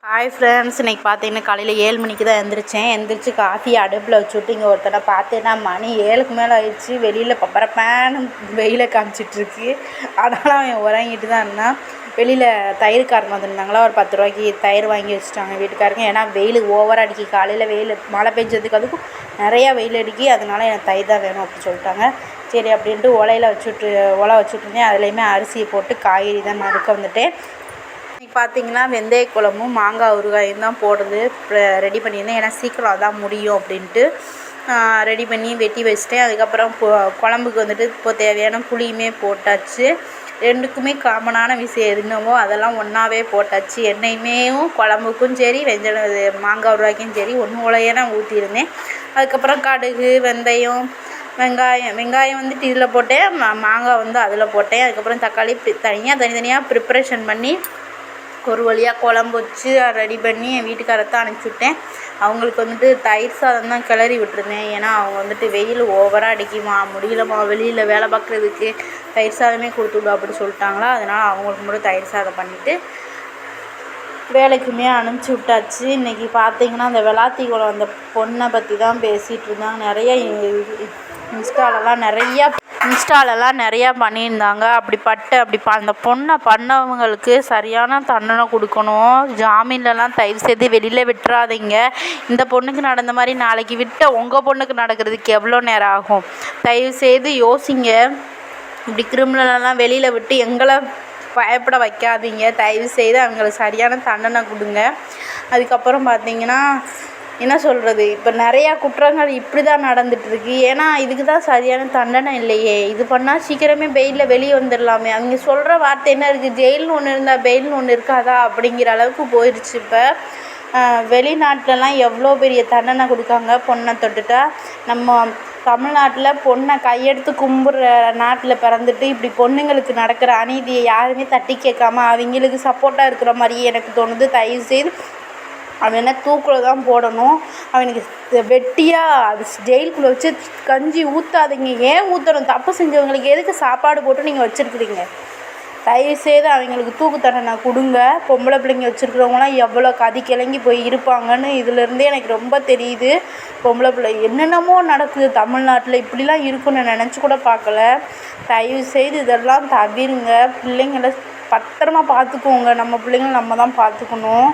Hi friends, இன்றைக்கி பார்த்தீங்கன்னா காலையில் 7 மணிக்கு தான் எந்திரிச்சு காஃபி அடுப்பில் வச்சுட்டு இங்கே ஒருத்தனை பார்த்தேன்னா மணி 7க்கு மேலே ஆயிடுச்சு. வெளியில் பப்பரப்பேன்னு வெயிலை காமிச்சிட்ருக்கு. அதனால் அவன் உறங்கிட்டு தான் இருந்தான். வெளியில் தயிர்காரங்க வந்துருந்தாங்களா, ஒரு 10 ரூபாய்க்கு தயிர் வாங்கி வச்சுட்டாங்க வீட்டுக்காரங்க. ஏன்னா வெயில் ஓவராக அடிக்கி, காலையில் வெயில் மழை பெஞ்சதுக்கு அதுக்கும் நிறையா வெயில் அடிக்கி, அதனால எனக்கு தயிர் தான் வேணும் அப்படின்னு சொல்லிட்டாங்க. சரி அப்படின்ட்டு ஒலை வச்சுட்ருந்தேன். அதுலேயுமே அரிசியை போட்டு காய்கறி தான் நறுக்க வந்துட்டேன். பார்த்திங்கன்னா வெந்தய குழம்பும் மாங்காய் ஊறுகாயும் தான் போடுறது ரெடி பண்ணியிருந்தேன். ஏன்னா சீக்கிரம் அதான் முடியும் அப்படின்ட்டு ரெடி பண்ணி வெட்டி வச்சிட்டேன். அதுக்கப்புறம் குழம்புக்கு வந்துட்டு இப்போ தேவையான புளியுமே போட்டாச்சு. ரெண்டுக்குமே காமனான விஷயம் என்னவோ அதெல்லாம் ஒன்றாவே போட்டாச்சு. எண்ணெயுமேவும் குழம்புக்கும் சரி மாங்காய் ஊறுகாய்க்கும் சரி ஒன்று நான் ஊற்றிருந்தேன். அதுக்கப்புறம் கடுகு, வெந்தயம், வெங்காயம் வந்துட்டு இதில் போட்டேன், மாங்காய் வந்து அதில் போட்டேன். அதுக்கப்புறம் தக்காளி தனித்தனியாக ப்ரிப்பரேஷன் பண்ணி ஒரு வழியாக குழம்பு வச்சு ரெடி பண்ணி என் வீட்டுக்காரத்தான் அனுப்பிச்சுட்டேன். அவங்களுக்கு வந்துட்டு தயிர் சாதம் தான் கிளறி விட்டுருந்தேன். ஏன்னா அவங்க வந்துட்டு வெயில் ஓவராக அடிக்குமா, முடியலம்மா வெளியில் வேலை பார்க்குறதுக்கு, தயிர் சாதமே கொடுத்துவிடும் அப்படி சொல்லிட்டாங்களா. அதனால் அவங்களுக்கு மட்டும் தயிர் சாதம் பண்ணிவிட்டு வேலைக்குமே அனுப்பிச்சி விட்டாச்சு. இன்றைக்கி பார்த்திங்கன்னா அந்த விளாத்திக்குளம் அந்த பொண்ணை பற்றி தான் பேசிகிட்டு இருந்தாங்க. நிறைய இன்ஸ்டாலெல்லாம் நிறையா பண்ணியிருந்தாங்க. அந்த பொண்ணை பண்ணவங்களுக்கு சரியான தண்டனை கொடுக்கணும். ஜாமீன்லலாம் தயவு செய்து வெளியில் விட்டுறாதீங்க. இந்த பொண்ணுக்கு நடந்த மாதிரி நாளைக்கு விட்ட உங்கள் பொண்ணுக்கு நடக்கிறதுக்கு எவ்வளோ நேரம் ஆகும்? தயவு செய்து யோசிங்க. இப்படி கிரிமினலெல்லாம் வெளியில் விட்டு எங்களை பயப்பட வைக்காதீங்க. தயவு செய்து அவங்களுக்கு சரியான தண்டனை கொடுங்க. அதுக்கப்புறம் பார்த்திங்கன்னா என்ன சொல்கிறது, இப்போ நிறையா குற்றங்கள் இப்படி தான் நடந்துகிட்ருக்கு. ஏன்னா இதுக்கு தான் சரியான தண்டனை இல்லையே. இது பண்ணால் சீக்கிரமே பெயிலில் வெளியே வந்துடலாமே. அவங்க சொல்கிற வார்த்தை என்ன இருக்குது, ஜெயில்னு ஒன்று இருந்தால் பெயில்னு ஒன்று இருக்காதா அப்படிங்கிற அளவுக்கு போயிடுச்சு. இப்போ வெளிநாட்டிலலாம் எவ்வளோ பெரிய தண்டனை கொடுக்காங்க பொண்ணை தொட்டுட்டா. நம்ம தமிழ்நாட்டில் பொண்ணை கையெடுத்து கும்பிட்ற நாட்டில் பிறந்துட்டு இப்படி பொண்ணுங்களுக்கு நடக்கிற அநீதியை யாருமே தட்டி கேட்காம அவங்களுக்கு சப்போர்ட்டாக இருக்கிற மாதிரியே எனக்கு தோணுது. தயவு செய்து அவனை தூக்கில் தான் போடணும். அவனுக்கு வெட்டியாக அது ஜெயிலுக்குள்ளே வச்சு கஞ்சி ஊற்றாதீங்க. ஏன் ஊற்றணும்? தப்பு செஞ்சவங்களுக்கு எதுக்கு சாப்பாடு போட்டு நீங்கள் வச்சுருக்குறீங்க? தயவுசெய்து அவங்களுக்கு தூக்கு தண்டனை கொடுங்க. பொம்பளை பிள்ளைங்க வச்சுருக்கிறவங்களாம் எவ்வளோ கதி கிளங்கி போய் இருப்பாங்கன்னு இதிலேருந்தே எனக்கு ரொம்ப தெரியுது. பொம்பளை பிள்ளை என்னென்னமோ நடக்குது தமிழ்நாட்டில். இப்படிலாம் இருக்குன்னு நினச்சி கூட பார்க்கல. தயவுசெய்து இதெல்லாம் தவிருங்க. பிள்ளைங்கள பத்திரமா பார்த்துக்கோங்க. நம்ம பிள்ளைங்கள நம்ம தான் பார்த்துக்கணும்.